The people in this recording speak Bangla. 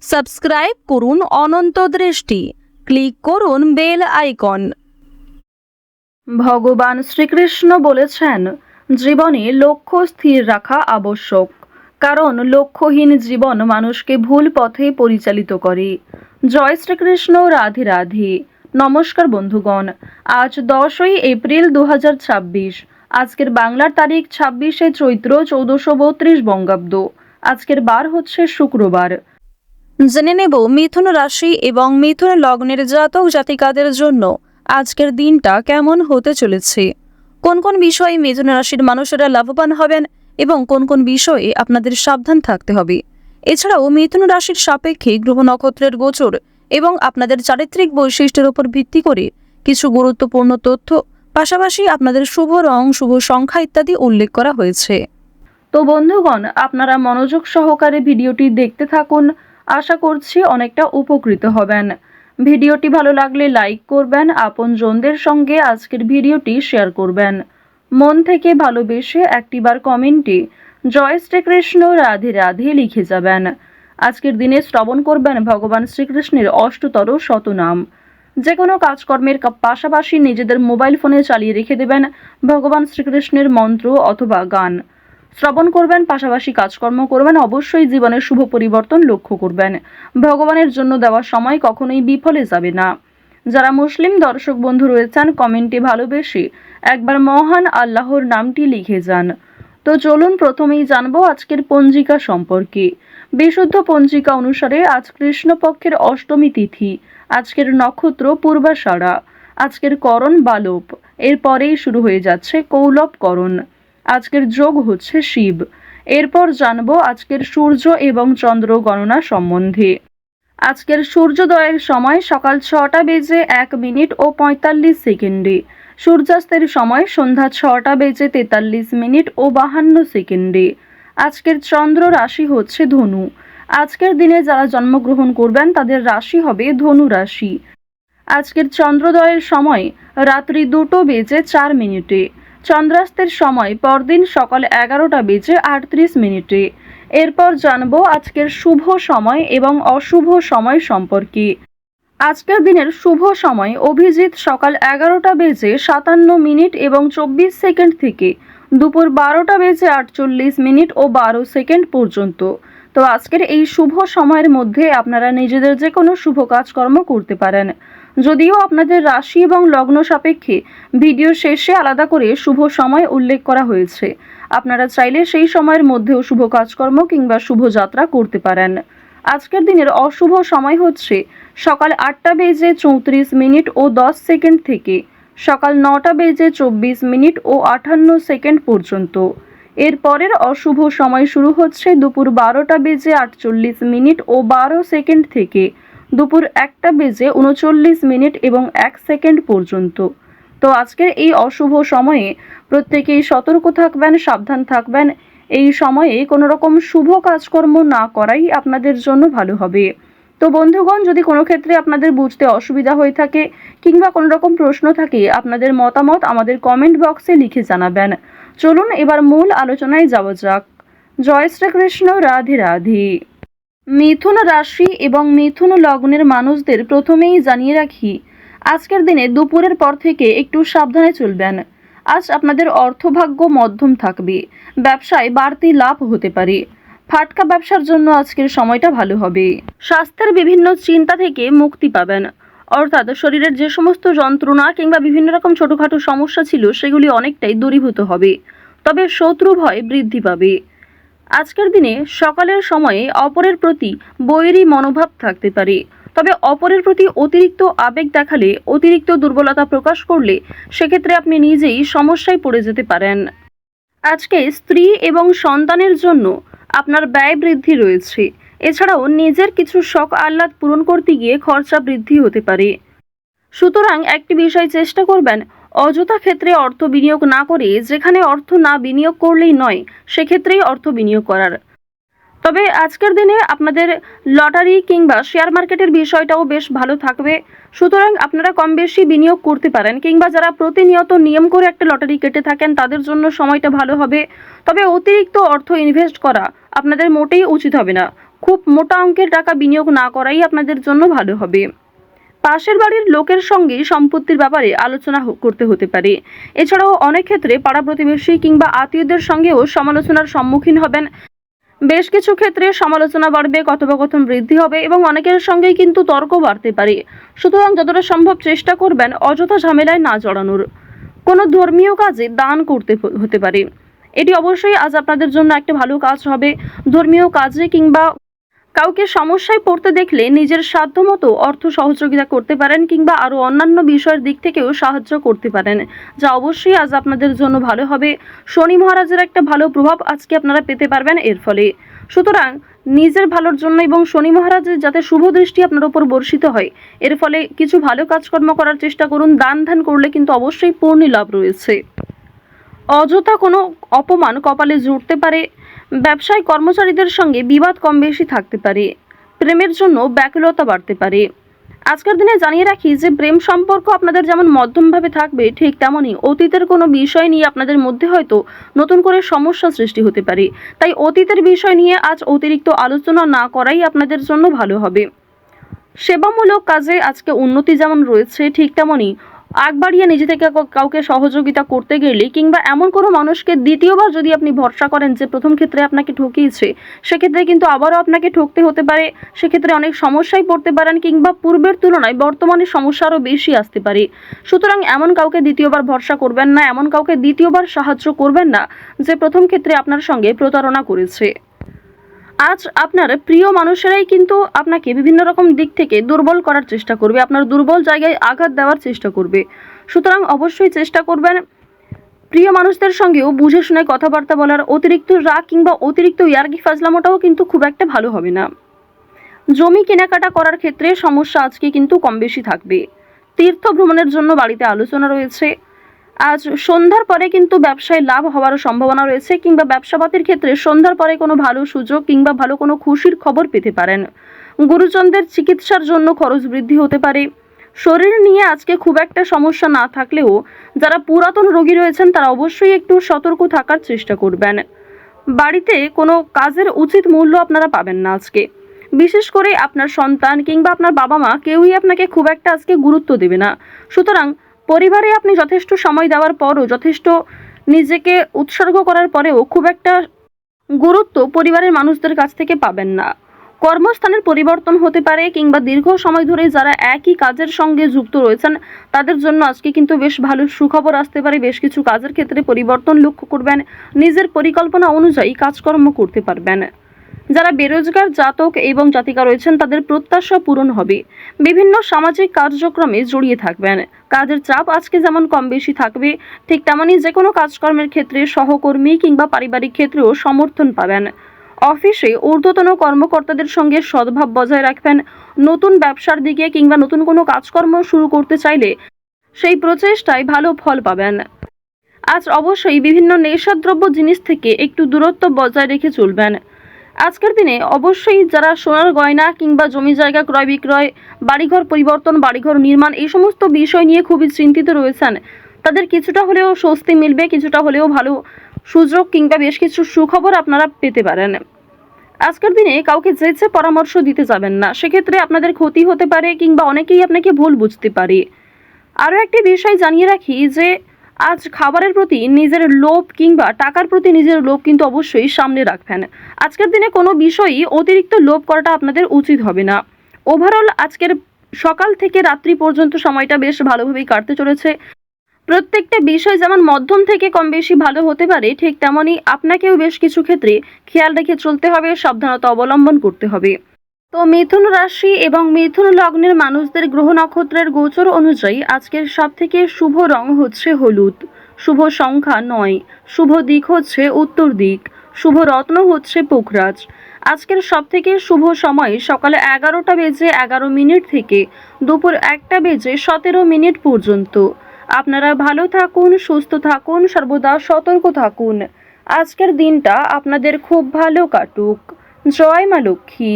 সাবস্ক্রাইব করুন অনন্ত দৃষ্টি, ক্লিক করুন বেল আইকন। ভগবান শ্রীকৃষ্ণ বলেছেন, জীবনে লক্ষ্য স্থির রাখা আবশ্যক, কারণ লক্ষ্যহীন জীবন মানুষকে ভুল পথে পরিচালিত করে। জয় শ্রীকৃষ্ণ, রাধে রাধে। নমস্কার বন্ধুগণ, আজ 10ই এপ্রিল 2026। আজকের বাংলার তারিখ 26শে চৈত্র 1432 বঙ্গাব্দ। আজকের বার হচ্ছে শুক্রবার। জেনে নেব মিথুন রাশি এবং মিথুন লগ্নের জাতক জাতিকাদের জন্য আজকের দিনটা কেমন হতে চলেছে, কোন কোন বিষয়ে মিথুন রাশির মানুষেরা লাভবান হবেন এবং কোন কোন বিষয়ে আপনাদের সাবধান থাকতে হবে। এছাড়াও মিথুন রাশির সাপেক্ষে গ্রহ নক্ষত্রের গোচর এবং আপনাদের চারিত্রিক বৈশিষ্ট্যের উপর ভিত্তি করে কিছু গুরুত্বপূর্ণ তথ্য, পাশাপাশি আপনাদের শুভ রং, শুভ সংখ্যা ইত্যাদি উল্লেখ করা হয়েছে। তো বন্ধুগণ, আপনারা মনোযোগ সহকারে ভিডিওটি দেখতে থাকুন। আশা করছি অনেকটা উপকৃত হবেন। ভিডিওটি ভালো লাগলে লাইক করবেন, আপনজনদের সঙ্গে আজকের ভিডিওটি শেয়ার করবেন। মন থেকে ভালোবেসে একটিবার কমেন্টে জয় শ্রীকৃষ্ণ, রাধে রাধে লিখে যাবেন। আজকের দিনে শ্রবণ করবেন ভগবান শ্রীকৃষ্ণের অষ্টতর শতনাম। যে কোনো কাজকর্মের পাশাপাশি নিজেদের মোবাইল ফোনে চালিয়ে রেখে দেবেন ভগবান শ্রীকৃষ্ণের মন্ত্র অথবা গান। শ্রবণ করবেন, পাশাপাশি কাজকর্ম করবেন। অবশ্যই জীবনের শুভ পরিবর্তন লক্ষ্য করবেন। ভগবানের জন্য দেওয়া সময় কখনোই বিফলে যাবে না। যারা মুসলিম দর্শক বন্ধু রয়েছেন, কমেন্টে ভালোবেসে একবার মহান আল্লাহর নামটি লিখে যান। তো চলুন প্রথমেই জানবো আজকের পঞ্জিকা সম্পর্কে। বিশুদ্ধ পঞ্জিকা অনুসারে আজ কৃষ্ণপক্ষের অষ্টমী তিথি। আজকের নক্ষত্র পূর্বাষাঢ়া। আজকের করণ বালব। এরপরেই শুরু হয়ে যাচ্ছে কৌলব করণ। আজকের যোগ হচ্ছে শিব। এরপর জানবো আজকের সূর্য এবং চন্দ্র গণনা সম্বন্ধে। আজকের সূর্যোদয়ের সময় সকাল 6টা বেজে 1 মিনিট ও 45 সেকেন্ডে। সূর্যাস্তের সময় সন্ধ্যা 6টা বেজে 43 মিনিট ও 52 সেকেন্ডে। আজকের চন্দ্র রাশি হচ্ছে ধনু। আজকের দিনে যারা জন্মগ্রহণ করবেন তাদের রাশি হবে ধনু রাশি। আজকের চন্দ্রোদয়ের সময় রাত্রি 2টো বেজে 4 মিনিটে। চন্দ্রাস্তের সময় পরদিন সকাল 11টা বেজে 38 মিনিটে। এরপর জানবো আজকের শুভ সময় এবং অশুভ সময় সম্পর্কে। আজকের দিনের শুভ সময় অভিজিৎ সকাল 11টা বেজে 57 মিনিট এবং 24 সেকেন্ড থেকে দুপুর 12টা বেজে 48 মিনিট ও 12 সেকেন্ড পর্যন্ত। তো আজকের এই শুভ সময়ের মধ্যে আপনারা নিজেদের যে কোনো শুভ কাজকর্ম করতে পারেন। যদিও আপনাদের রাশি এবং লগ্ন সাপেক্ষে ভিডিও শেষে আলাদা করে শুভ সময় উল্লেখ করা হয়েছে, আপনারা চাইলে সেই সময়ের মধ্যেও শুভ কাজকর্ম কিংবা শুভ যাত্রা করতে পারেন। আজকের দিনের অশুভ সময় হচ্ছে সকাল 8টা বেজে 34 মিনিট ও 10 সেকেন্ড থেকে সকাল 9টা বেজে 24 মিনিট ও 58 সেকেন্ড পর্যন্ত। এর পরের অশুভ সময় শুরু হচ্ছে দুপুর 12টা বেজে 48 মিনিট ও 12 সেকেন্ড থেকে দুপুর 1টা বেজে 39 মিনিট এবং 1 সেকেন্ড পর্যন্ত। তো আজকের এই অশুভ সময়ে প্রত্যেকেই সতর্ক থাকবেন, সাবধান থাকবেন। এই সময়ে কোনো রকম শুভ কাজকর্ম না করাই আপনাদের জন্য ভালো হবে। তো বন্ধুগণ, যদি কোনো ক্ষেত্রে আপনাদের বুঝতে অসুবিধা হয়ে থাকে কিংবা কোনো রকম প্রশ্ন থাকে, আপনাদের মতামত আমাদের কমেন্ট বক্সে লিখে জানাবেন। চলুন এবার মূল আলোচনায় যাওয়া যাক। জয় শ্রীকৃষ্ণ, রাধে রাধে। মিথুন রাশি এবং মিথুন লগ্নের মানুষদের প্রথমেই জানিয়ে রাখি, আজকের দিনে দুপুরের পর থেকে একটু সাবধানে চলবেন। আজ আপনাদের অর্থভাগ্য মধ্যম থাকবে। ব্যবসায় বাড়তি লাভ হতে পারে। ফাটকা ব্যবসার জন্য আজকের সময়টা ভালো হবে। স্বাস্থ্যের বিভিন্ন চিন্তা থেকে মুক্তি পাবেন, অর্থাৎ শরীরের যে সমস্ত যন্ত্রণা কিংবা বিভিন্ন রকম ছোটখাটো সমস্যা ছিল সেগুলি অনেকটাই দূরীভূত হবে। তবে শত্রু ভয় বৃদ্ধি পাবে। আজকের দিনে সকালের সময়ে অপরের প্রতি বৈরী মনোভাব থাকতে পারে। তবে অপরের প্রতি অতিরিক্ত আবেগ দেখালে, অতিরিক্ত দুর্বলতা প্রকাশ করলে সেক্ষেত্রে আপনি নিজেই সমস্যায় পড়ে যেতে পারেন। আজকে স্ত্রী এবং সন্তানের জন্য আপনার ব্যয় বৃদ্ধি রয়েছে। এছাড়াও নিজের কিছু শখ আহ্লাদ পূরণ করতে গিয়ে খরচা বৃদ্ধি হতে পারে। সুতরাং একটি বিষয় চেষ্টা করবেন, অযথা ক্ষেত্রে অর্থ বিনিয়োগ না করে যেখানে অর্থ না বিনিয়োগ করলেই নয় সেক্ষেত্রেই অর্থ বিনিয়োগ করার। তবে আজকের দিনে আপনাদের লটারি কিংবা শেয়ার মার্কেটের বিষয়টাও বেশ ভালো থাকবে। সুতরাং আপনারা কম বেশি বিনিয়োগ করতে পারেন, কিংবা যারা প্রতিনিয়ত নিয়ম করে একটা লটারি কেটে থাকেন তাদের জন্য সময়টা ভালো হবে। তবে অতিরিক্ত অর্থ ইনভেস্ট করা আপনাদের মোটেই উচিত হবে না। খুব মোটা অঙ্কের টাকা বিনিয়োগ না করাই আপনাদের জন্য ভালো হবে। পাশের বাড়ির লোকের সঙ্গে সম্পত্তির ব্যাপারে আলোচনা করতে হতে পারে। এছাড়াও অনেক ক্ষেত্রে পাড়া প্রতিবেশী কিংবা আত্মীয়দের সঙ্গেও সমালোচনার সম্মুখীন হবেন। বেশ কিছু ক্ষেত্রে সমালোচনা বাড়বে, কথোপকথন বৃদ্ধি হবে এবং অনেকের সঙ্গেই কিন্তু তর্ক বাড়তে পারে। সুতরাং যতটা সম্ভব চেষ্টা করবেন অযথা ঝামেলায় না জড়ানোর। কোনো ধর্মীয় কাজে দান করতে হতে পারে। এটি অবশ্যই আজ আপনাদের জন্য একটা ভালো কাজ হবে। ধর্মীয় কাজে কিংবা কাউকে সমস্যায় পড়তে দেখলে নিজের সাধ্যমতো অর্থ সহযোগিতা করতে পারেন কিংবা আরও অন্যান্য বিষয়ের দিক থেকেও সাহায্য করতে পারেন, যা অবশ্যই আজ আপনাদের জন্য ভালো হবে। শনি মহারাজের একটা ভালো প্রভাব আজকে আপনারা পেতে পারবেন এর ফলে। সুতরাং নিজের ভালোর জন্য এবং শনি মহারাজের যাতে শুভ দৃষ্টি আপনার উপর বর্ষিত হয়, এর ফলে কিছু ভালো কাজকর্ম করার চেষ্টা করুন। দান ধ্যান করলে কিন্তু অবশ্যই পূর্ণ লাভ রয়েছে। অযথা কোনো অপমান কপালে জুটতে পারে। ব্যবসায় কর্মচারীদের সঙ্গে বিবাদ কম বেশি থাকতে পারে। প্রেমের জন্য ব্যাকুলতা বাড়তে পারে। আজকের দিনে জানিয়ে রাখি যে প্রেম সম্পর্ক আপনাদের যেমন মধ্যমভাবে থাকবে, ঠিক তেমনই অতীতের কোনো বিষয় নিয়ে আপনাদের মধ্যে হয়তো নতুন করে সমস্যা সৃষ্টি হতে পারে। তাই অতীতের বিষয় নিয়ে আজ অতিরিক্ত আলোচনা না করাই আপনাদের জন্য ভালো হবে। সেবামূলক কাজে আজকে উন্নতি যেমন রয়েছে, ঠিক তেমনই আগ বাড়িয়ে নিজে থেকে কাউকে সহযোগিতা করতে গেলে কিংবা এমন কোনো মানুষকে দ্বিতীয়বার যদি আপনি ভরসা করেন যে প্রথম ক্ষেত্রে আপনাকে ঠকিয়েছে, সেক্ষেত্রে কিন্তু আবারও আপনাকে ঠকতে হতে পারে। সেক্ষেত্রে অনেক সমস্যায় পড়তে পারেন কিংবা পূর্বের তুলনায় বর্তমানে সমস্যা আরও বেশি আসতে পারে। সুতরাং এমন কাউকে দ্বিতীয়বার ভরসা করবেন না, এমন কাউকে দ্বিতীয়বার সাহায্য করবেন না যে প্রথম ক্ষেত্রে আপনার সঙ্গে প্রতারণা করেছে। আজ আপনার প্রিয় মানুষেরাই কিন্তু আপনাকে বিভিন্ন রকম দিক থেকে দুর্বল করার চেষ্টা করবে, আপনার দুর্বল জায়গায় আঘাত দেওয়ার চেষ্টা করবে। সুতরাং অবশ্যই চেষ্টা করবেন প্রিয় মানুষদের সঙ্গেও বুঝে শুনে কথাবার্তা বলার। অতিরিক্ত রাগ কিংবা অতিরিক্ত ইয়ার্কি ফাজলামোটাও কিন্তু খুব একটা ভালো হবে না। জমি কেনাকাটা করার ক্ষেত্রে সমস্যা আজকে কিন্তু কম বেশি থাকবে। তীর্থ ভ্রমণের জন্য বাড়িতে আলোচনা রয়েছে। আজ সন্ধ্যার পরে কিন্তু ব্যবসায় লাভ হওয়ার সম্ভাবনা রয়েছে কিংবা ব্যবসাপাতির ক্ষেত্রে সন্ধ্যার পরে কোনো ভালো সুযোগ কিংবা ভালো কোনো খুশির খবর পেতে পারেন। গুরুজনদের চিকিৎসার জন্য খরচ বৃদ্ধি হতে পারে। শরীর নিয়ে আজকে খুব একটা সমস্যা না থাকলেও যারা পুরাতন রোগী রয়েছেন তারা অবশ্যই একটু সতর্ক থাকার চেষ্টা করবেন। বাড়িতে কোনো কাজের উচিত মূল্য আপনারা পাবেন না আজকে। বিশেষ করে আপনার সন্তান কিংবা আপনার বাবা মা কেউই আপনাকে খুব একটা আজকে গুরুত্ব দেবে না। সুতরাং পরিবারে আপনি যথেষ্ট সময় দেওয়ার পরও, যথেষ্ট নিজেকে উৎসর্গ করার পরেও খুব একটা গুরুত্ব পরিবারের মানুষদের কাছ থেকে পাবেন না। কর্মস্থানের পরিবর্তন হতে পারে কিংবা দীর্ঘ সময় ধরে যারা একই কাজের সঙ্গে যুক্ত রয়েছেন তাদের জন্য আজকে কিন্তু বেশ ভালো সুখবর আসতে পারে। বেশ কিছু কাজের ক্ষেত্রে পরিবর্তন লক্ষ্য করবেন। নিজের পরিকল্পনা অনুযায়ী কাজকর্ম করতে পারবেন। যারা বেরোজগার জাতক এবং জাতিকা রয়েছেন তাদের প্রত্যাশা পূরণ হবে। বিভিন্ন সামাজিক কার্যক্রমে জড়িয়ে থাকবেন। কাজের চাপ আজকে যেমন কম বেশি থাকবে, ঠিক তেমনই যে কোনো কাজকর্মের ক্ষেত্রে সহকর্মী কিংবা পারিবারিক ক্ষেত্রেও সমর্থন পাবেন। অফিসে ঊর্ধ্বতন কর্মকর্তাদের সঙ্গে সদ্ভাব বজায় রাখবেন। নতুন ব্যবসার দিকে কিংবা নতুন কোনো কাজকর্ম শুরু করতে চাইলে সেই প্রচেষ্টায় ভালো ফল পাবেন। আজ অবশ্যই বিভিন্ন নেশাদ্রব্য জিনিস থেকে একটু দূরত্ব বজায় রেখে চলবেন। আজকের দিনে অবশ্যই যারা সোনার গয়না কিংবা জমি জায়গা ক্রয় বিক্রয়, বাড়িঘর পরিবর্তন, বাড়িঘর নির্মাণ এই সমস্ত বিষয় নিয়ে খুবই চিন্তিত রয়েছেন, তাদের কিছুটা হলেও স্বস্তি মিলবে, কিছুটা হলেও ভালো সুযোগ কিংবা বেশ কিছু সুখবর আপনারা পেতে পারেন। আজকের দিনে কাউকে যেচে পরামর্শ দিতে যাবেন না, সেক্ষেত্রে আপনাদের ক্ষতি হতে পারে কিংবা অনেকেই আপনাকে ভুল বুঝতে পারে। আরও একটি বিষয় জানিয়ে রাখি যে আজ খাবারের প্রতি নিজের লোভ কিংবা টাকার প্রতি নিজের লোভ কিন্তু অবশ্যই সামনে রাখবেন। আজকের দিনে কোনো বিষয়ই অতিরিক্ত লোভ করাটা আপনাদের উচিত হবে না। ওভারঅল আজকের সকাল থেকে রাত্রি পর্যন্ত সময়টা বেশ ভালোভাবেই কাটতে চলেছে। প্রত্যেকটা বিষয় যেমন মধ্যম থেকে কম বেশি ভালো হতে পারে, ঠিক তেমনই আপনাকেও বেশ কিছু ক্ষেত্রে খেয়াল রেখে চলতে হবে, সাবধানতা অবলম্বন করতে হবে। তো মিথুন রাশি এবং মিথুন লগ্নের মানুষদের গ্রহ নক্ষত্রের গোচর অনুযায়ী আজকের সবথেকে শুভ রং হচ্ছে হলুদ, শুভ সংখ্যা 9, শুভ দিক হচ্ছে উত্তর দিক, শুভ রত্ন হচ্ছে পুখরাজ। আজকের সবথেকে শুভ সময় সকালে 11:11 থেকে দুপুর 1:17 পর্যন্ত। আপনারা ভালো থাকুন, সুস্থ থাকুন, সর্বদা সতর্ক থাকুন। আজকের দিনটা আপনাদের খুব ভালো কাটুক। জয় মা লক্ষ্মী।